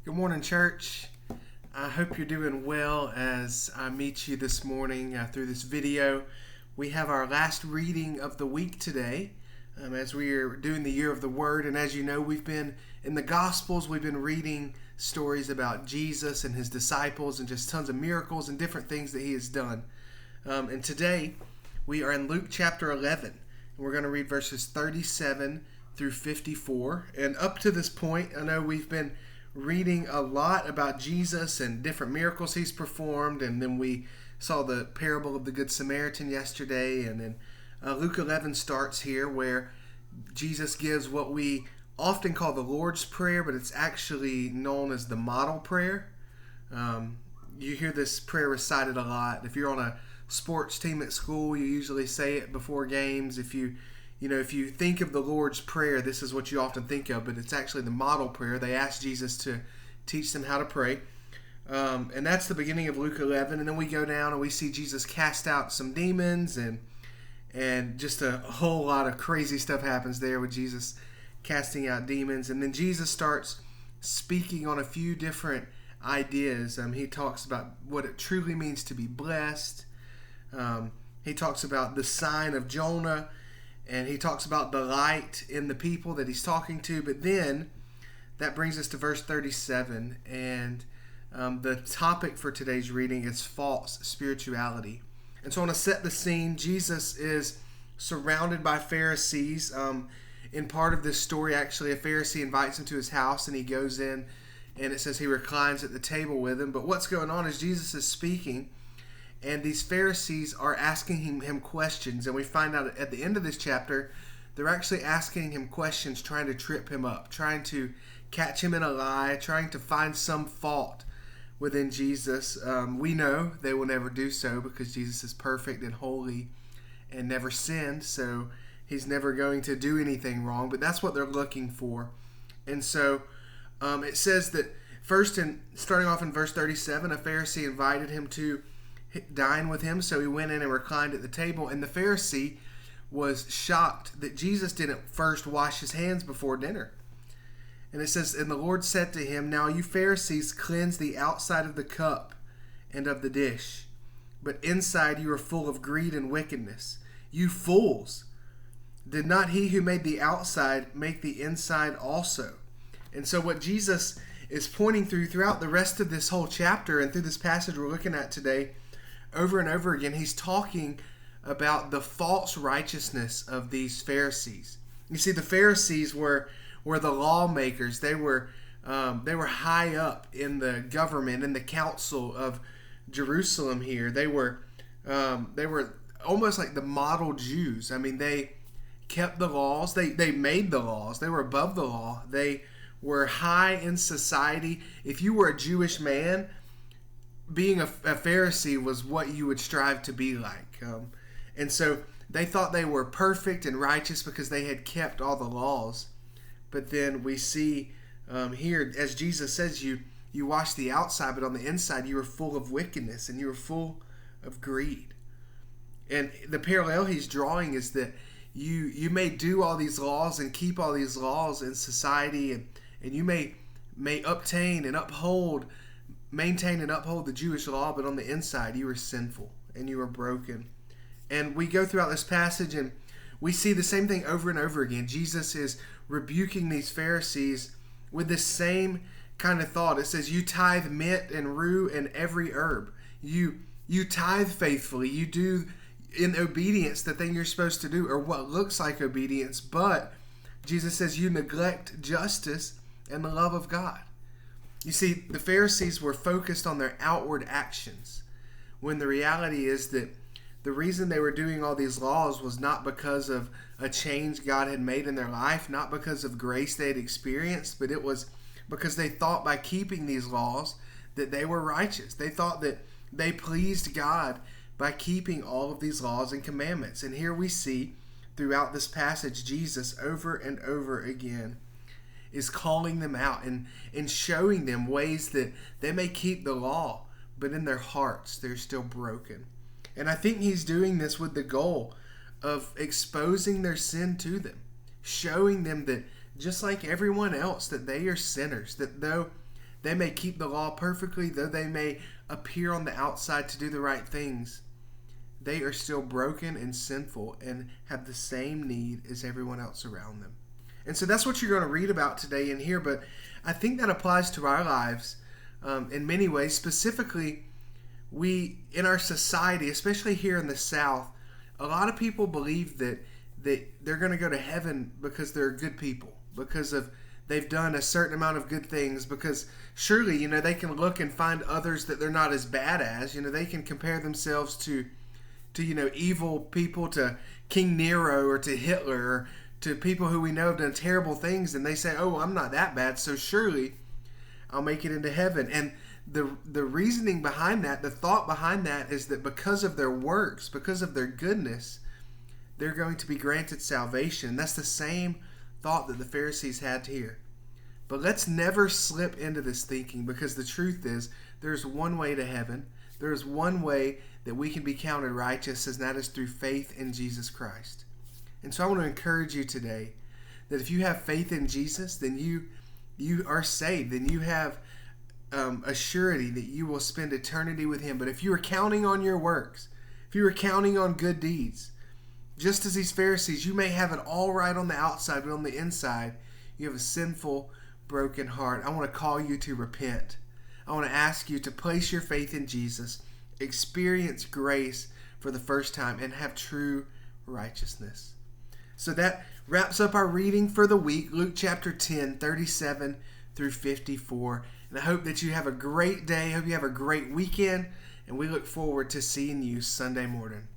Good morning, church. I hope you're doing well as I meet you this morning through this video. We have our last reading of the week today as we are doing the Year of the Word. And as you know, we've been in the Gospels, we've been reading stories about Jesus and his disciples and just tons of miracles and different things that he has done. And today we are in Luke chapter 11. And we're going to read verses 37 through 54. And up to this point, I know we've been reading a lot about Jesus and different miracles he's performed, and then we saw the parable of the Good Samaritan yesterday, and then Luke 11 starts here where Jesus gives what we often call the Lord's Prayer, but it's actually known as the model prayer. You hear this prayer recited a lot. If you're on a sports team at school, you usually say it before games. If you think of the Lord's Prayer, this is what you often think of, but it's actually the model prayer. They asked Jesus to teach them how to pray. And that's the beginning of Luke 11. And then we go down and we see Jesus cast out some demons, and just a whole lot of crazy stuff happens there with Jesus casting out demons. And then Jesus starts speaking on a few different ideas. He talks about what it truly means to be blessed. He talks about the sign of Jonah. And he talks about the light in the people that he's talking to. But then that brings us to verse 37. And the topic for today's reading is false spirituality. And so I want to set the scene. Jesus is surrounded by Pharisees. In part of this story, actually, a Pharisee invites him to his house, and he goes in, and it says he reclines at the table with him. But what's going on is Jesus is speaking, and these Pharisees are asking him questions. And we find out at the end of this chapter, they're actually asking him questions, trying to trip him up, trying to catch him in a lie, trying to find some fault within Jesus. We know they will never do so because Jesus is perfect and holy and never sinned. So he's never going to do anything wrong. But that's what they're looking for. And so it says that first, starting off in verse 37, a Pharisee invited him to dine with him, so he went in and reclined at the table. And the Pharisee was shocked that Jesus didn't first wash his hands before dinner. And it says, and the Lord said to him, now you Pharisees cleanse the outside of the cup and of the dish, but inside you are full of greed and wickedness. You fools! Did not he who made the outside make the inside also? And so what Jesus is pointing throughout the rest of this whole chapter and through this passage we're looking at today, over and over again, he's talking about the false righteousness of these Pharisees. You see, the Pharisees were the lawmakers. They were high up in the government, in the council of Jerusalem here. They were almost like the model Jews. I mean, they kept the laws. They made the laws. They were above the law. They were high in society. If you were a Jewish man, being a Pharisee was what you would strive to be like. And so they thought they were perfect and righteous because they had kept all the laws. But then we see here, as Jesus says, you wash the outside, but on the inside you are full of wickedness and you are full of greed. And the parallel he's drawing is that you may do all these laws and keep all these laws in society, and you may maintain and uphold the Jewish law, but on the inside you are sinful and you are broken. And we go throughout this passage and we see the same thing over and over again. Jesus is rebuking these Pharisees with the same kind of thought. It says, you tithe mint and rue and every herb. You tithe faithfully. You do in obedience the thing you're supposed to do, or what looks like obedience, but Jesus says you neglect justice and the love of God. You see, the Pharisees were focused on their outward actions, when the reality is that the reason they were doing all these laws was not because of a change God had made in their life, not because of grace they had experienced, but it was because they thought by keeping these laws that they were righteous. They thought that they pleased God by keeping all of these laws and commandments. And here we see throughout this passage, Jesus over and over again is calling them out and showing them ways that they may keep the law, but in their hearts they're still broken. And I think he's doing this with the goal of exposing their sin to them, showing them that just like everyone else, that they are sinners, that though they may keep the law perfectly, though they may appear on the outside to do the right things, they are still broken and sinful and have the same need as everyone else around them. And so that's what you're going to read about today in here, but I think that applies to our lives in many ways. Specifically, we, in our society, especially here in the South, a lot of people believe that they're going to go to heaven because they're good people, because of they've done a certain amount of good things, because surely, they can look and find others that they're not as bad as. They can compare themselves to evil people, to King Nero or to Hitler, or to people who we know have done terrible things, and they say, oh, I'm not that bad, so surely I'll make it into heaven. And the reasoning behind that, the thought behind that, is that because of their works, because of their goodness, they're going to be granted salvation. That's the same thought that the Pharisees had here. But let's never slip into this thinking, because the truth is there's one way to heaven. There's one way that we can be counted righteous, and that is through faith in Jesus Christ. And so I want to encourage you today that if you have faith in Jesus, then you are saved, then you have a surety that you will spend eternity with Him. But if you are counting on your works, if you are counting on good deeds, just as these Pharisees, you may have it all right on the outside, but on the inside, you have a sinful, broken heart. I want to call you to repent. I want to ask you to place your faith in Jesus, experience grace for the first time, and have true righteousness. So that wraps up our reading for the week, Luke chapter 10, 37 through 54. And I hope that you have a great day. I hope you have a great weekend. And we look forward to seeing you Sunday morning.